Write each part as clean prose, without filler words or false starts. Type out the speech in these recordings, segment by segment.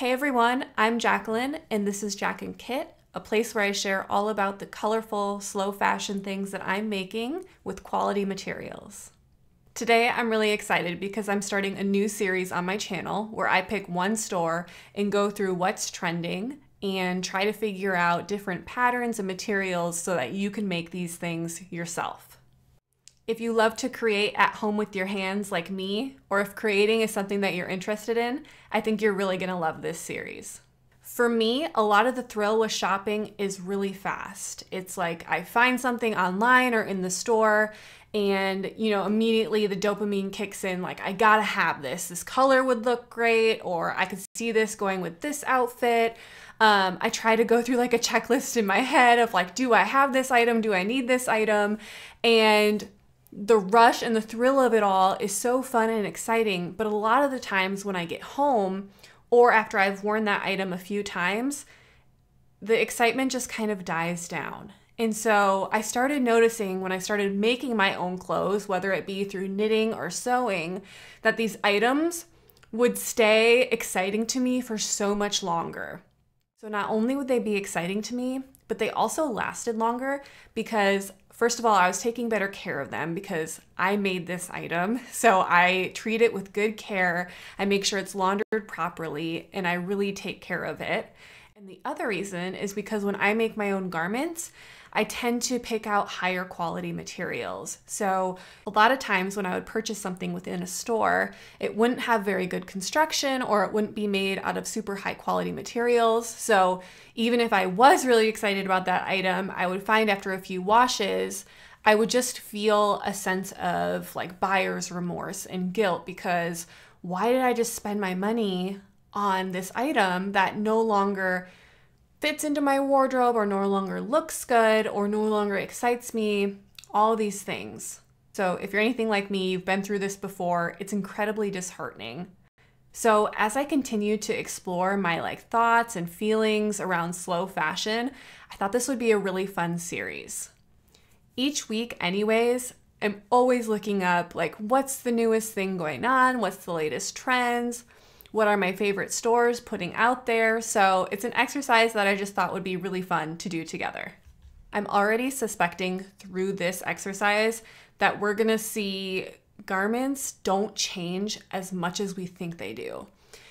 Hey everyone, I'm Jacqueline and this is JACQANDKIT, a place where I share all about the colorful, slow fashion things that I'm making with quality materials. Today I'm really excited because I'm starting a new series on my channel where I pick one store and go through what's trending and try to figure out different patterns and materials so that you can make these things yourself. If you love to create at home with your hands like me, or if creating is something that you're interested in, I think you're really gonna love this series. For me, a lot of the thrill with shopping is really fast. It's like I find something online or in the store and immediately the dopamine kicks in, like I gotta have this. This color would look great, or I could see this going with this outfit. I try to go through like a checklist in my head of like, do I have this item? Do I need this item? And the rush and the thrill of it all is so fun and exciting, but a lot of the times when I get home or after I've worn that item a few times, the excitement just kind of dies down. And so I started noticing when I started making my own clothes, whether it be through knitting or sewing, that these items would stay exciting to me for so much longer. So not only would they be exciting to me, but they also lasted longer because first of all, I was taking better care of them because I made this item. So I treat it with good care. I make sure it's laundered properly and I really take care of it. And the other reason is because when I make my own garments, I tend to pick out higher quality materials. So a lot of times when I would purchase something within a store, it wouldn't have very good construction or it wouldn't be made out of super high quality materials. So even if I was really excited about that item, I would find after a few washes, I would just feel a sense of like buyer's remorse and guilt because why did I just spend my money on this item that no longer fits into my wardrobe or no longer looks good or no longer excites me, all these things. So if you're anything like me, you've been through this before, it's incredibly disheartening. So as I continue to explore my thoughts and feelings around slow fashion, I thought this would be a really fun series. Each week anyways, I'm always looking up what's the newest thing going on, what's the latest trends, what are my favorite stores putting out there? So it's an exercise that I just thought would be really fun to do together. I'm already suspecting through this exercise that we're gonna see garments don't change as much as we think they do.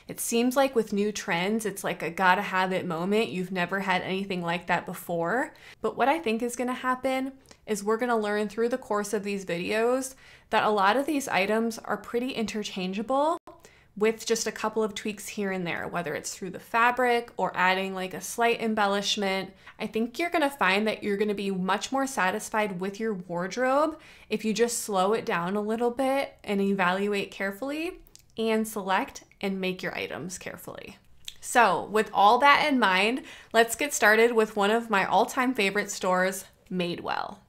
It seems like with new trends, it's like a gotta have it moment. You've never had anything like that before. But what I think is gonna happen is we're gonna learn through the course of these videos that a lot of these items are pretty interchangeable with just a couple of tweaks here and there, whether it's through the fabric or adding a slight embellishment. I think you're gonna find that you're gonna be much more satisfied with your wardrobe if you just slow it down a little bit and evaluate carefully and select and make your items carefully. So with all that in mind, let's get started with one of my all-time favorite stores, Madewell.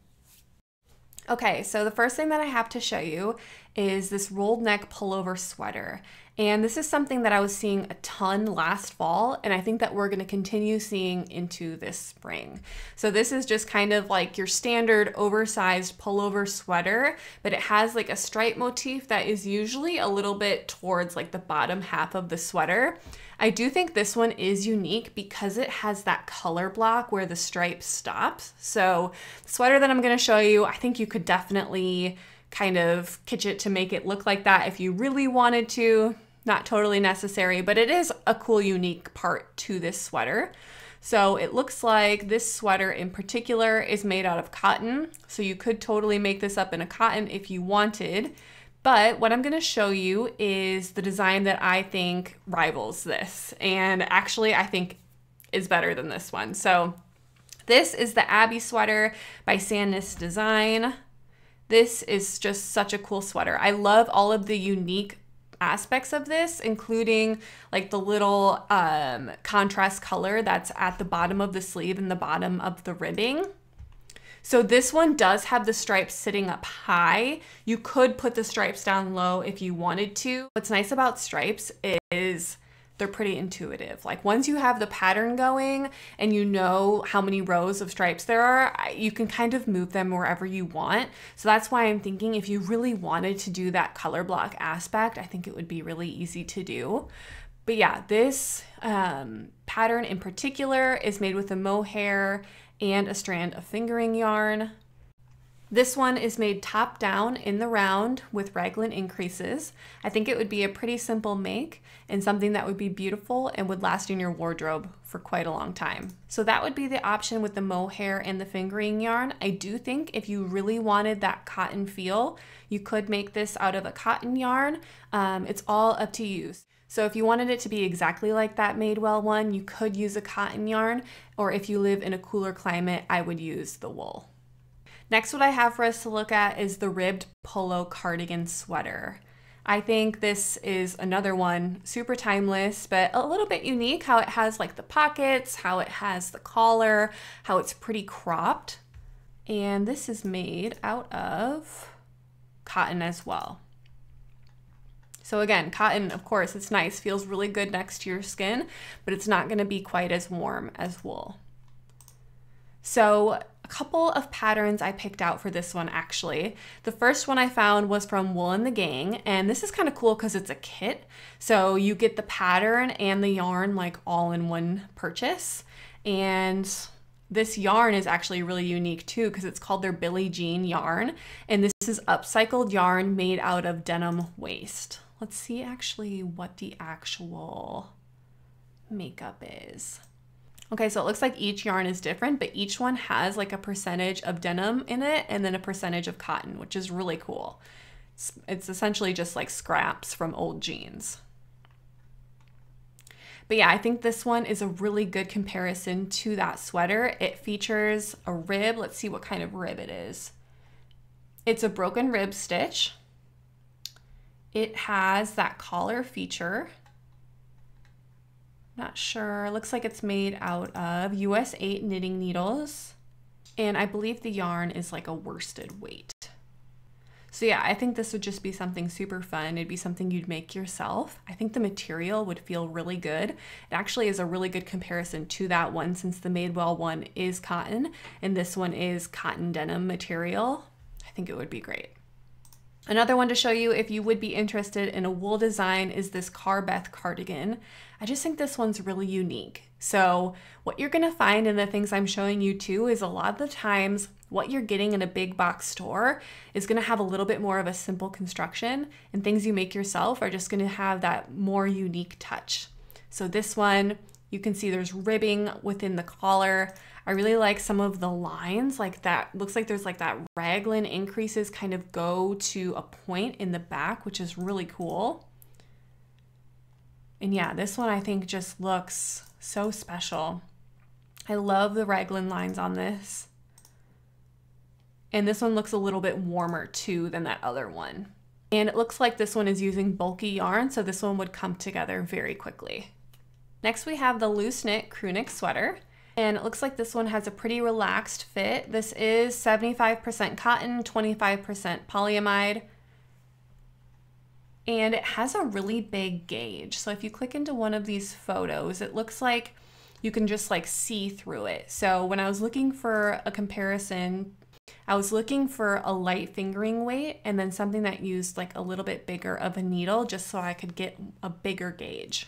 Okay, so the first thing that I have to show you is this rolled neck pullover sweater. And this is something that I was seeing a ton last fall, and I think that we're gonna continue seeing into this spring. So this is just kind of like your standard oversized pullover sweater, but it has a stripe motif that is usually a little bit towards the bottom half of the sweater. I do think this one is unique because it has that color block where the stripe stops. So the sweater that I'm gonna show you, I think you could definitely kind of kitsch it to make it look like that if you really wanted to. Not totally necessary, but it is a cool, unique part to this sweater. So it looks like this sweater in particular is made out of cotton. So you could totally make this up in a cotton if you wanted. But what I'm gonna show you is the design that I think rivals this. And actually I think is better than this one. So this is the Abby sweater by Sandnes Design. This is just such a cool sweater. I love all of the unique aspects of this, including the little contrast color that's at the bottom of the sleeve and the bottom of the ribbing. So this one does have the stripes sitting up high. You could put the stripes down low if you wanted to. What's nice about stripes is they're pretty intuitive. Once you have the pattern going and you know how many rows of stripes there are, you can kind of move them wherever you want. So that's why I'm thinking if you really wanted to do that color block aspect, I think it would be really easy to do. But yeah, this pattern in particular is made with a mohair and a strand of fingering yarn. This one is made top down in the round with raglan increases. I think it would be a pretty simple make and something that would be beautiful and would last in your wardrobe for quite a long time. So that would be the option with the mohair and the fingering yarn. I do think if you really wanted that cotton feel, you could make this out of a cotton yarn. It's all up to you. So if you wanted it to be exactly like that Madewell one, you could use a cotton yarn, or if you live in a cooler climate, I would use the wool. Next, what I have for us to look at is the ribbed polo cardigan sweater. I think this is another one, super timeless, but a little bit unique, how it has like the pockets, how it has the collar, how it's pretty cropped. And this is made out of cotton as well. So again, cotton, of course, it's nice, feels really good next to your skin, but it's not gonna be quite as warm as wool. So a couple of patterns I picked out for this one actually. The first one I found was from Wool and the Gang, and this is kind of cool because it's a kit. So you get the pattern and the yarn like all in one purchase. And this yarn is actually really unique too because it's called their Billie Jean yarn. And this is upcycled yarn made out of denim waste. Let's see actually what the actual makeup is. Okay, so it looks like each yarn is different, but each one has like a percentage of denim in it and then a percentage of cotton, which is really cool. It's essentially just like scraps from old jeans. But yeah, I think this one is a really good comparison to that sweater. It features a rib. Let's see what kind of rib it is. It's a broken rib stitch. It has that collar feature. Not sure, looks like it's made out of US 8 knitting needles, and I believe the yarn is like a worsted weight. So yeah, I think this would just be something super fun. It'd be something you'd make yourself. I think the material would feel really good. It actually is a really good comparison to that one since the Madewell one is cotton and this one is cotton denim material. I think it would be great. Another one to show you if you would be interested in a wool design is this Carbeth cardigan. I just think this one's really unique. So what you're gonna find in the things I'm showing you too is a lot of the times what you're getting in a big box store is gonna have a little bit more of a simple construction, and things you make yourself are just gonna have that more unique touch. So this one, you can see there's ribbing within the collar. I really like some of the lines like that. Looks like there's like that raglan increases kind of go to a point in the back, which is really cool. And yeah, this one I think just looks so special. I love the raglan lines on this. And this one looks a little bit warmer too than that other one. And it looks like this one is using bulky yarn, so this one would come together very quickly. Next we have the loose knit Crewneck sweater. And it looks like this one has a pretty relaxed fit. This is 75% cotton, 25% polyamide. And it has a really big gauge. So if you click into one of these photos, it looks like you can just like see through it. So when I was looking for a comparison, I was looking for a light fingering weight and then something that used like a little bit bigger of a needle just so I could get a bigger gauge.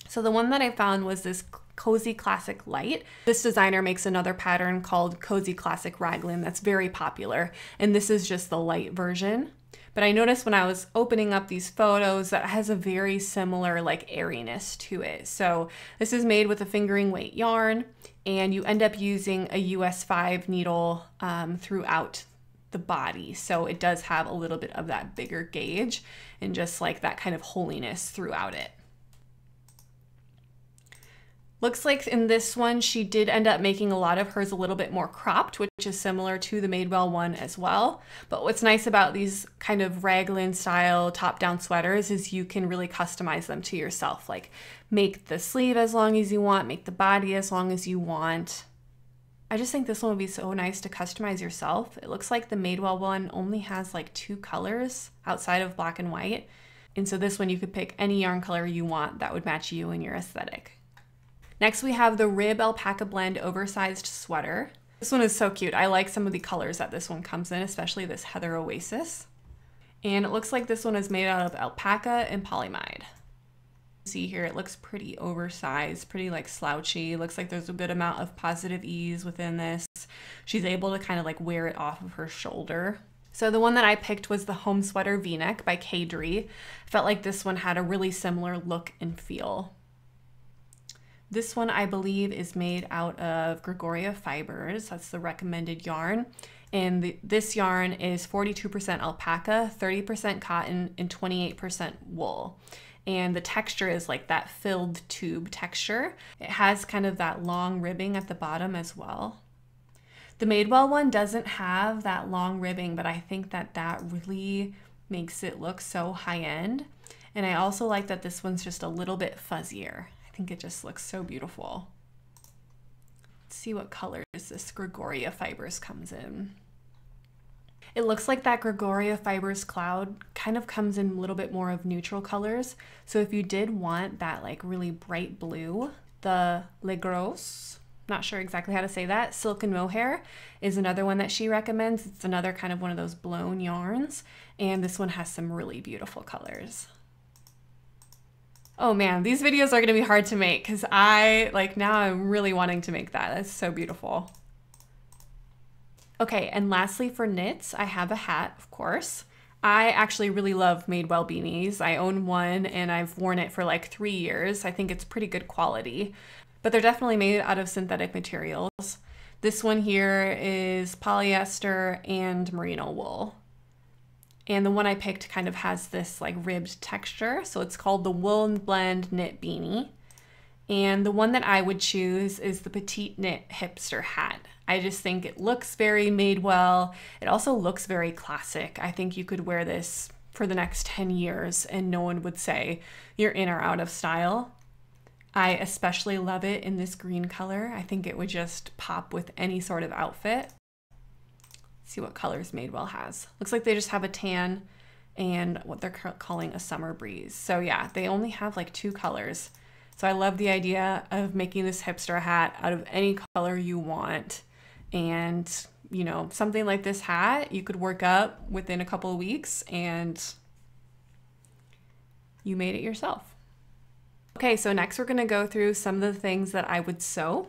So the one that I found was this Cozy Classic Light. This designer makes another pattern called Cozy Classic Raglan that's very popular, and this is just the light version. But I noticed when I was opening up these photos that it has a very similar like airiness to it. So this is made with a fingering weight yarn, and you end up using a US 5 needle throughout the body. So it does have a little bit of that bigger gauge and just like that kind of holiness throughout it. Looks like in this one, she did end up making a lot of hers a little bit more cropped, which is similar to the Madewell one as well. But what's nice about these kind of raglan style top-down sweaters is you can really customize them to yourself. Like make the sleeve as long as you want, make the body as long as you want. I just think this one would be so nice to customize yourself. It looks like the Madewell one only has like 2 colors outside of black and white. And so this one you could pick any yarn color you want that would match you and your aesthetic. Next we have the Rib Alpaca Blend Oversized Sweater. This one is so cute. I like some of the colors that this one comes in, especially this Heather Oasis. And it looks like this one is made out of alpaca and polyamide. see here, it looks pretty oversized, pretty like slouchy. Looks like there's a good amount of positive ease within this. She's able to kind of like wear it off of her shoulder. So the one that I picked was the Home Sweater V-neck by Kadri. Felt like this one had a really similar look and feel. This one I believe is made out of Gregoria fibers. That's the recommended yarn. And this yarn is 42% alpaca, 30% cotton, and 28% wool. And the texture is like that filled tube texture. It has kind of that long ribbing at the bottom as well. The Madewell one doesn't have that long ribbing, but I think that that really makes it look so high-end. And I also like that this one's just a little bit fuzzier. I think it just looks so beautiful. Let's see what colors this Gregoria fibers comes in. It looks like that Gregoria fibers cloud kind of comes in a little bit more of neutral colors. So if you did want that like really bright blue, the Le Gros, not sure exactly how to say that, Silk and Mohair is another one that she recommends. It's another kind of one of those blown yarns. And this one has some really beautiful colors. Oh man, these videos are gonna be hard to make because now I'm really wanting to make that. That's so beautiful. Okay, and lastly for knits, I have a hat, of course. I actually really love Madewell beanies. I own one and I've worn it for like 3 years. I think it's pretty good quality, but they're definitely made out of synthetic materials. This one here is polyester and merino wool. And the one I picked kind of has this like ribbed texture. So it's called the Wool Blend Knit Beanie. And the one that I would choose is the Petite Knit Hipster Hat. I just think it looks very Madewell. It also looks very classic. I think you could wear this for the next 10 years and no one would say you're in or out of style. I especially love it in this green color. I think it would just pop with any sort of outfit. Let's see what colors Madewell has. Looks like they just have a tan and what they're calling a summer breeze. So yeah, they only have like 2 colors. So I love the idea of making this hipster hat out of any color you want. And, you know, something like this hat, you could work up within a couple of weeks and you made it yourself. Okay, so next we're gonna go through some of the things that I would sew.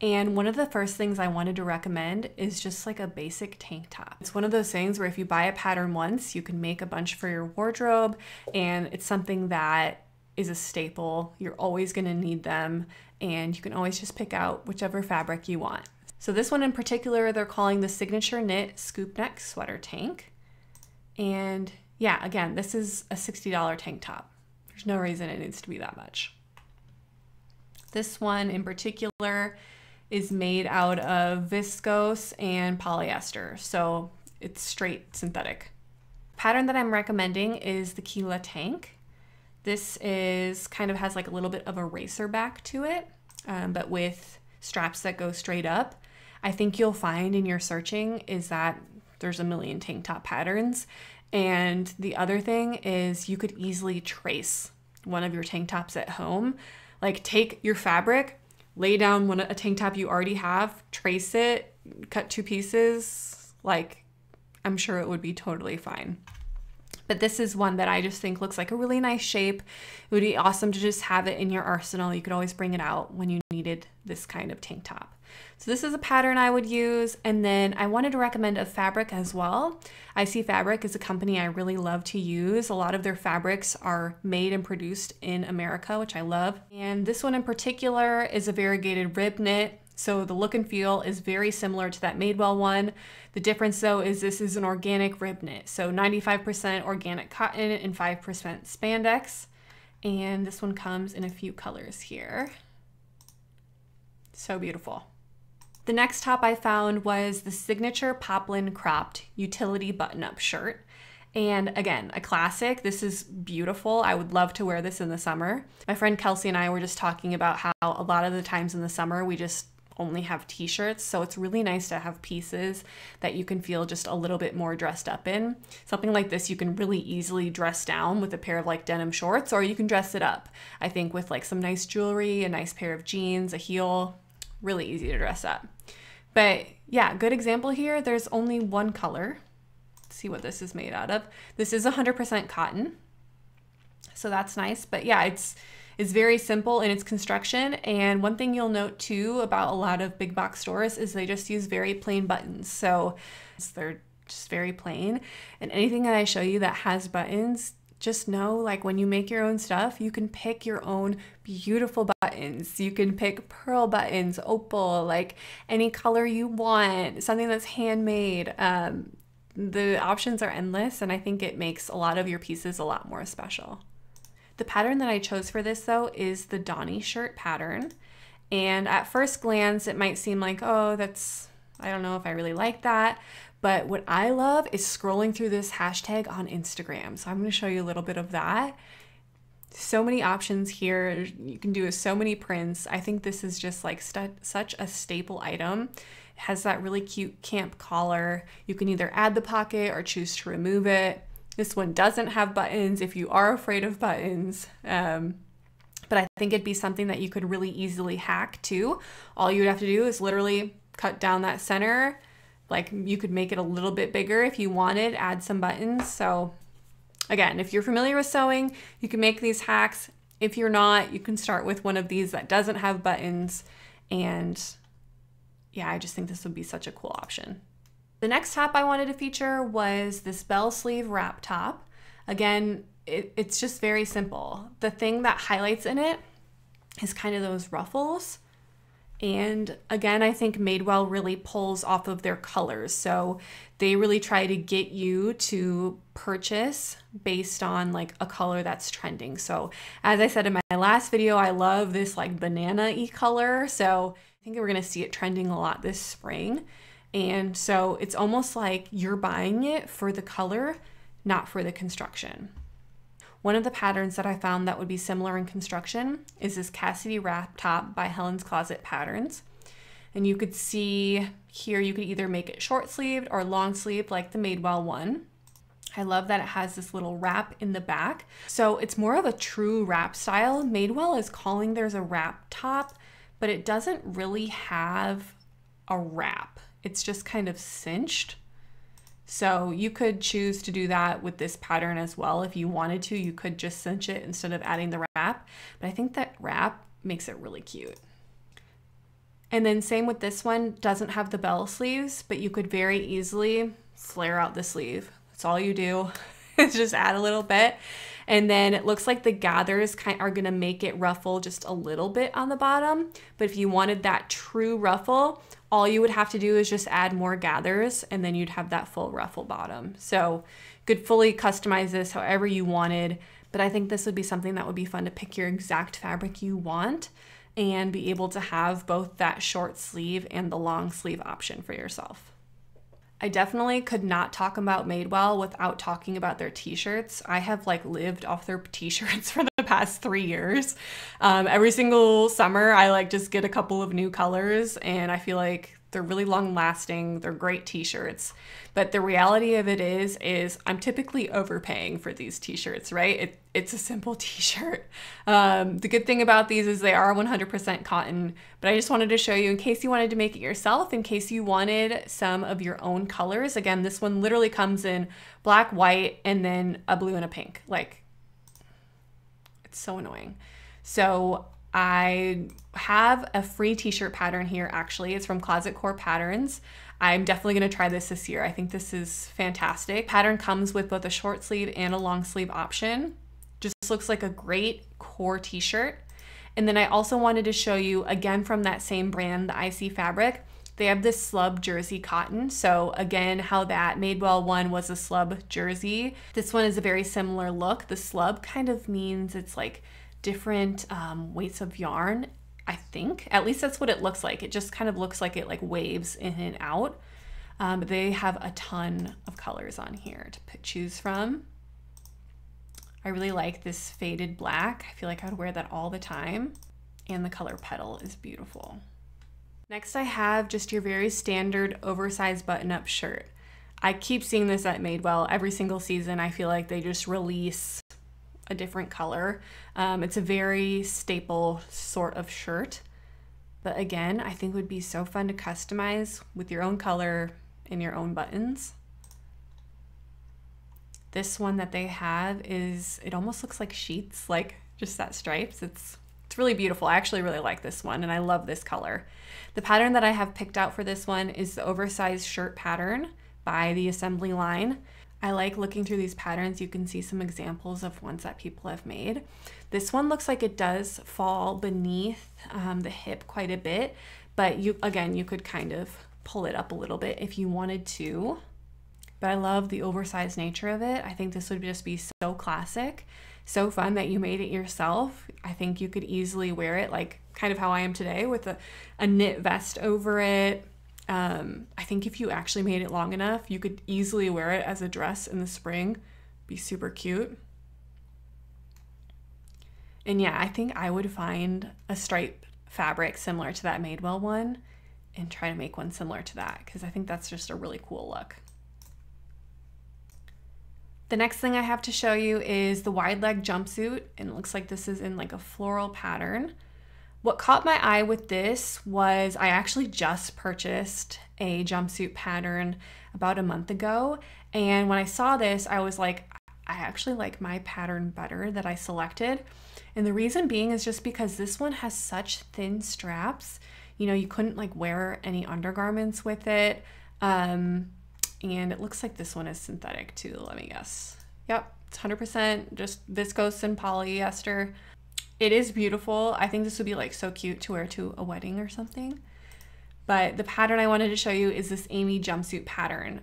And one of the first things I wanted to recommend is just like a basic tank top. It's one of those things where if you buy a pattern once, you can make a bunch for your wardrobe, and it's something that is a staple. You're always gonna need them, and you can always just pick out whichever fabric you want. So this one in particular, they're calling the Signature Knit Scoop Neck Sweater Tank. And yeah, again, this is a $60 tank top. There's no reason it needs to be that much. This one in particular is made out of viscose and polyester, so it's straight synthetic. Pattern that I'm recommending is the Kila tank. This is kind of has like a little bit of a racer back to it, but with straps that go straight up. I think you'll find in your searching is that there's a million tank top patterns. And the other thing is you could easily trace one of your tank tops at home. Like take your fabric, lay down a tank top you already have, trace it, cut 2 pieces. Like, I'm sure it would be totally fine. But this is one that I just think looks like a really nice shape. It would be awesome to just have it in your arsenal. You could always bring it out when you needed this kind of tank top. So this is a pattern I would use. And then I wanted to recommend a fabric as well. IC Fabric is a company I really love to use. A lot of their fabrics are made and produced in America, which I love. And this one in particular is a variegated rib knit. So the look and feel is very similar to that Madewell one. The difference though is this is an organic rib knit. So 95% organic cotton and 5% spandex. And this one comes in a few colors here. So beautiful. The next top I found was the Signature Poplin Cropped Utility Button-Up Shirt. And again, a classic. This is beautiful. I would love to wear this in the summer. My friend Kelsey and I were just talking about how a lot of the times in the summer we just only have t-shirts, so it's really nice to have pieces that you can feel just a little bit more dressed up in. Something like this you can really easily dress down with a pair of like denim shorts, or you can dress it up, I think, with like some nice jewelry, a nice pair of jeans, a heel. Really easy to dress up. But yeah, good example here. There's only one color. Let's see what this is made out of. This is 100% cotton, so that's nice. But yeah, it's is very simple in its construction. And one thing you'll note too about a lot of big box stores is they just use very plain buttons. So they're just very plain. And anything that I show you that has buttons, just know, like, when you make your own stuff, you can pick your own beautiful buttons. You can pick pearl buttons, opal, like any color you want, something that's handmade. The options are endless, and I think it makes a lot of your pieces a lot more special. The pattern that I chose for this though is the Donny shirt pattern. And at first glance, it might seem like, oh, I don't know if I really like that. But what I love is scrolling through this hashtag on Instagram. So I'm going to show you a little bit of that. So many options here. You can do so many prints. I think this is just like such a staple item. It has that really cute camp collar. You can either add the pocket or choose to remove it. This one doesn't have buttons if you are afraid of buttons. But I think it'd be something that you could really easily hack too. All you would have to do is literally cut down that center. Like, you could make it a little bit bigger if you wanted, add some buttons. So again, if you're familiar with sewing, you can make these hacks. If you're not, you can start with one of these that doesn't have buttons. And yeah, I just think this would be such a cool option. The next top I wanted to feature was this bell sleeve wrap top. Again, it's just very simple. The thing that highlights in it is kind of those ruffles. And again, I think Madewell really pulls off of their colors. So they really try to get you to purchase based on like a color that's trending. So as I said in my last video, I love this like banana-y color. So I think we're gonna see it trending a lot this spring. And so it's almost like you're buying it for the color, not for the construction. One of the patterns that I found that would be similar in construction is this Cassidy wrap top by Helen's Closet Patterns. And you could see here, you could either make it short sleeved or long sleeved like the Madewell one. I love that it has this little wrap in the back. So it's more of a true wrap style. Madewell is calling theirs a wrap top, but it doesn't really have a wrap. It's just kind of cinched. So you could choose to do that with this pattern as well. If you wanted to, you could just cinch it instead of adding the wrap. But I think that wrap makes it really cute. And then same with this one, doesn't have the bell sleeves, but you could very easily flare out the sleeve. That's all you do. Is just add a little bit. And then it looks like the gathers are gonna make it ruffle just a little bit on the bottom. But if you wanted that true ruffle, all you would have to do is just add more gathers and then you'd have that full ruffle bottom. So you could fully customize this however you wanted, but I think this would be something that would be fun to pick your exact fabric you want and be able to have both that short sleeve and the long sleeve option for yourself. I definitely could not talk about Madewell without talking about their t-shirts. I have like lived off their t-shirts for the past 3 years. Every single summer I like just get a couple of new colors and I feel like they're really long lasting. They're great t-shirts. But the reality of it is I'm typically overpaying for these t-shirts, right? It's a simple t-shirt. The good thing about these is they are 100% cotton, but I just wanted to show you in case you wanted to make it yourself, in case you wanted some of your own colors. Again, this one literally comes in black, white, and then a blue and a pink. Like, it's so annoying. So I have a free t-shirt pattern here actually. It's from Closet Core Patterns. I'm definitely going to try this year. I think this is fantastic. Pattern comes with both a short sleeve and a long sleeve option. Just looks like a great core t-shirt. And then I also wanted to show you again from that same brand, the IC Fabric. They have this Slub jersey cotton. So again, how that Madewell one was a Slub jersey. This one is a very similar look. The Slub kind of means it's like different weights of yarn, I think. At least that's what it looks like. It just kind of looks like it like waves in and out. But they have a ton of colors on here to choose from. I really like this faded black. I feel like I would wear that all the time. And the color petal is beautiful. Next I have just your very standard oversized button-up shirt. I keep seeing this at Madewell every single season. I feel like they just release a different color. It's a very staple sort of shirt, but again, I think would be so fun to customize with your own color and your own buttons. This one that they have is, it almost looks like sheets. Like just that stripes. It's really beautiful. I actually really like this one and I love this color. The pattern that I have picked out for this one is the Oversized shirt pattern by the Assembly line. I like looking through these patterns. You can see some examples of ones that people have made. This one looks like it does fall beneath the hip quite a bit, but you could kind of pull it up a little bit if you wanted to. But I love the oversized nature of it. I think this would just be so classic, so fun that you made it yourself. I think you could easily wear it like kind of how I am today with a knit vest over it. I think if you actually made it long enough, you could easily wear it as a dress in the spring. Be super cute. And yeah, I think I would find a stripe fabric similar to that Madewell one and try to make one similar to that because I think that's just a really cool look. The next thing I have to show you is the wide leg jumpsuit, and it looks like this is in like a floral pattern. What caught my eye with this was I actually just purchased a jumpsuit pattern about a month ago, and when I saw this I was like, I actually like my pattern better that I selected. And the reason being is just because this one has such thin straps. You know, you couldn't like wear any undergarments with it. And it looks like this one is synthetic too, let me guess. Yep, it's 100% just viscose and polyester. It is beautiful. I think this would be like so cute to wear to a wedding or something. But the pattern I wanted to show you is this Amy jumpsuit pattern.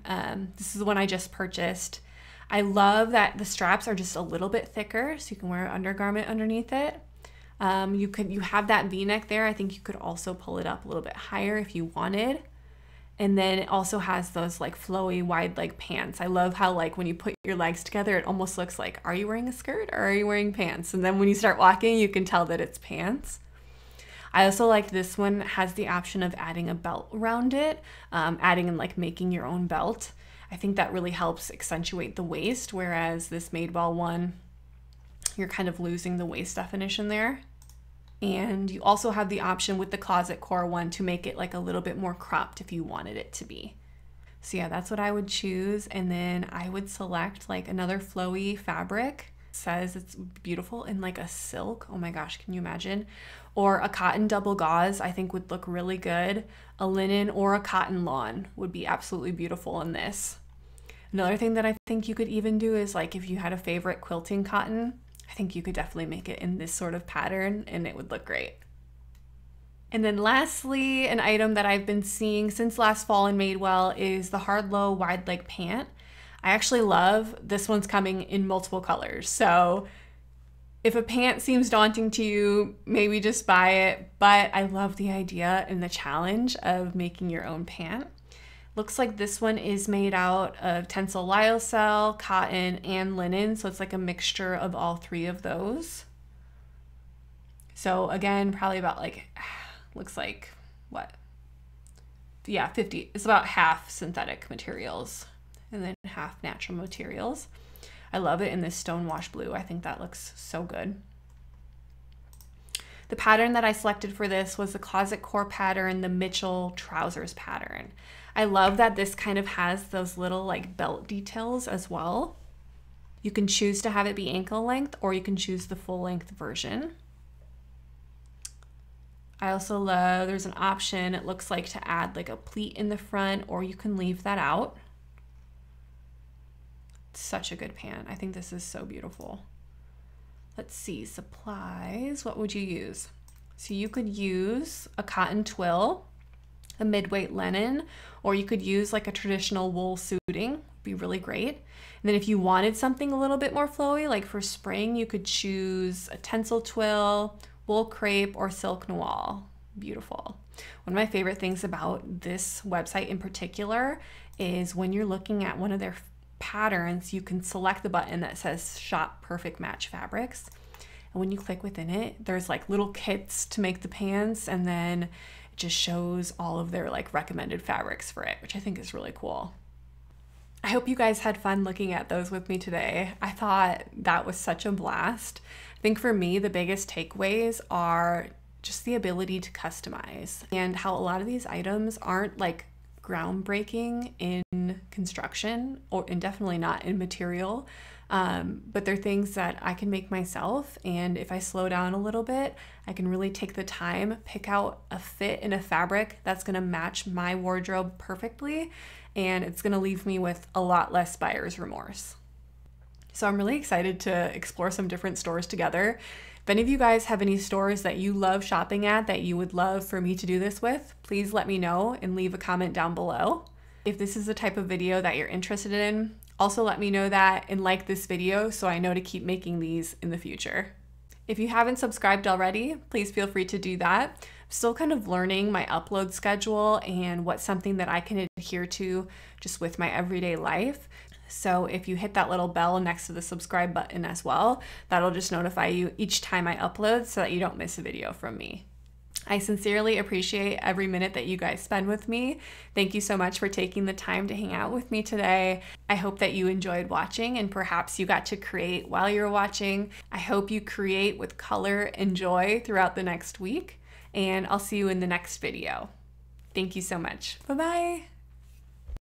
This is the one I just purchased. I love that the straps are just a little bit thicker, so you can wear an undergarment underneath it. You have that V-neck there. I think you could also pull it up a little bit higher if you wanted. And then it also has those like flowy wide leg pants. I love how like when you put your legs together, it almost looks like, are you wearing a skirt or are you wearing pants? And then when you start walking, you can tell that it's pants. I also like this one has the option of adding a belt around it, adding and like making your own belt. I think that really helps accentuate the waist, whereas this Madewell one, you're kind of losing the waist definition there. And you also have the option with the closet core one to make it like a little bit more cropped if you wanted it to be. So yeah, that's what I would choose. And then I would select like another flowy fabric. It says it's beautiful in like a silk. Oh my gosh, can you imagine? Or a cotton double gauze I think would look really good. A linen or a cotton lawn would be absolutely beautiful in this. Another thing that I think you could even do is like if you had a favorite quilting cotton, I think you could definitely make it in this sort of pattern and it would look great. And then lastly, an item that I've been seeing since last fall in Madewell is the hard low wide leg pant. I actually love this one's coming in multiple colors. So if a pant seems daunting to you, maybe just buy it. But I love the idea and the challenge of making your own pant. Looks like this one is made out of tencel lyocell, cotton, and linen. So it's like a mixture of all three of those. So again, probably about like, looks like what? Yeah, 50. It's about half synthetic materials and then half natural materials. I love it in this stonewash blue. I think that looks so good. The pattern that I selected for this was the closet core pattern, the Mitchell trousers pattern. I love that this kind of has those little like belt details as well. You can choose to have it be ankle length or you can choose the full length version. I also love, there's an option, it looks like, to add like a pleat in the front, or you can leave that out. It's such a good pant. I think this is so beautiful. Let's see, supplies, what would you use? So you could use a cotton twill, a mid-weight linen, or you could use like a traditional wool suiting, would be really great. And then if you wanted something a little bit more flowy, like for spring, you could choose a tencel twill, wool crepe, or silk noir. Beautiful. One of my favorite things about this website in particular is when you're looking at one of their patterns, you can select the button that says shop perfect match fabrics. And when you click within it, there's like little kits to make the pants, and then it just shows all of their like recommended fabrics for it, which I think is really cool. I hope you guys had fun looking at those with me today. I thought that was such a blast. I think for me, the biggest takeaways are just the ability to customize and how a lot of these items aren't like groundbreaking in construction and definitely not in material, but they're things that I can make myself, and if I slow down a little bit, I can really take the time, pick out a fit in a fabric that's gonna match my wardrobe perfectly, and it's gonna leave me with a lot less buyer's remorse. So I'm really excited to explore some different stores together. If any of you guys have any stores that you love shopping at that you would love for me to do this with, please let me know and leave a comment down below. If this is the type of video that you're interested in, also let me know that and like this video so I know to keep making these in the future. If you haven't subscribed already, please feel free to do that. I'm still kind of learning my upload schedule and what's something that I can adhere to just with my everyday life. So if you hit that little bell next to the subscribe button as well, that'll just notify you each time I upload so that you don't miss a video from me. I sincerely appreciate every minute that you guys spend with me. Thank you so much for taking the time to hang out with me today. I hope that you enjoyed watching and perhaps you got to create while you're watching. I hope you create with color and joy throughout the next week, and I'll see you in the next video. Thank you so much. Bye-bye.